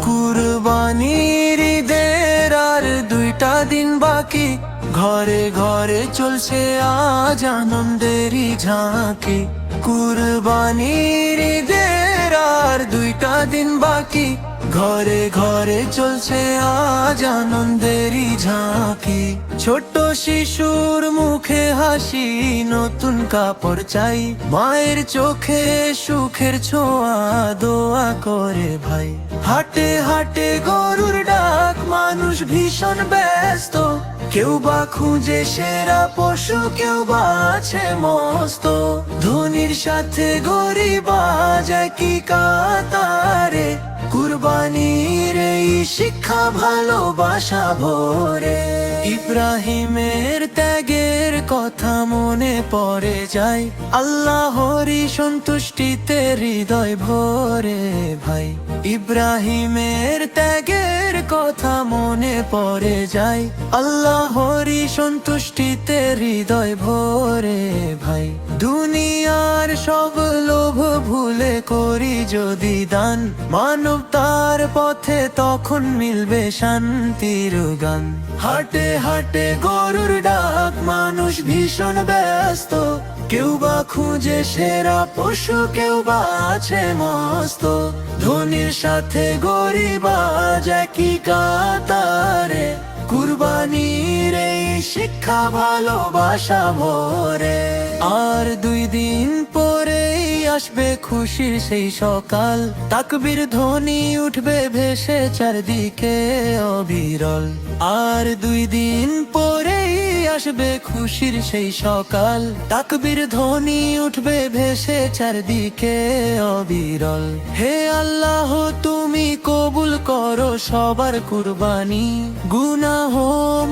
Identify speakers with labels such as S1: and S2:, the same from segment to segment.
S1: কুরবানির ঈদের আর 2টা দিন বাকি, ঘরে ঘরে চলছে আজ আনন্দেরই ঝাঁকি। কুরবানির ঈদের আর 2টা দিন বাকি, ঘরে ঘরে চলছে আজ আনন্দেরই ঝাঁকি। ছোট্ট শিশুর মুখে হাসি, নতুন কাপড় চাই, মায়ের চোখে সুখের ছোঁয়া, দোয়া করে ভাই। হাটে হাটে গরুর ডাক, মানুষ ভীষণ ব্যস্ত, কেউ বা খুঁজে সেরা পশু, কেউ বা আছে মস্ত। ধনীর সাথে গরিব আজ কি কাতারে, কুরবানির এই শিক্ষা ভালোবাসা ভরে। ইব্রাহিমের ত্যাগের কথা মনে পড়ে যায়, আল্লাহরই সন্তুষ্টিতে হৃদয় ভরে ভাই। ইব্রাহিমের ত্যাগের কথা মনে পড়ে যায়, আল্লাহরই সন্তুষ্টিতে হৃদয় ভরে ভাই। দুনিয়ার সব লোভ ভুলে করি যদি দান, মানবতার পথে তখন মিলবে শান্তির গান। হাটে হাটে গরুর ডাক, মানুষ ভীষণ ব্যস্ত, কেউ বা খুঁজে সেরা পশু, কেউ বা আছে মস্ত। ধনীর সাথে গরিব আজ কি কাতারে, কুরবানির এই শিক্ষা ভালোবাসা ভরে। আর 2 দিন পরেই আসবে খুশির সেই সকাল, তাকবীর ধ্বনি উঠবে ভেসে চারদিকে অবিরল। আর 2 দিন পরেই আসবে খুশির সেই সকাল, তাকবীর ধ্বনি উঠবে ভেসে চারদিকে অবিরল। হে আল্লাহ, তুমি কবুল করো সবার কুরবানি, গুনাহ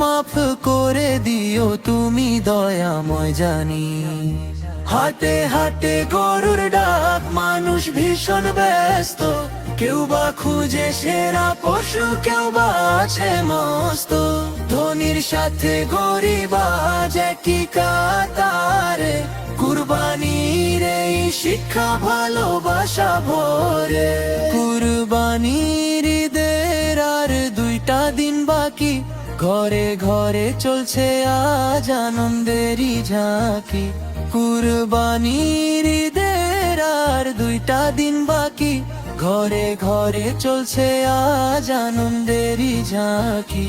S1: মাফ করে দিও তুমি দয়াময় জানি। হাটে হাটে গরুর ডাক, মানুষ ভীষণ ব্যস্ত, কেউ বা খুঁজে সেরা পশু, কেউ বা আছে মস্ত। ধনীর সাথে গরিব আজ কি কাতারে, কুরবানির এই শিক্ষা ভালোবাসা ভরে। কুরবানির ঈদের আর 2টা দিন বাকি, ঘরে ঘরে চলছে আজ আনন্দেরই ঝাঁকি। কুরবানির ঈদের আর 2টা দিন বাকি, ঘরে ঘরে চলছে আজ আনন্দেরই ঝাঁকি।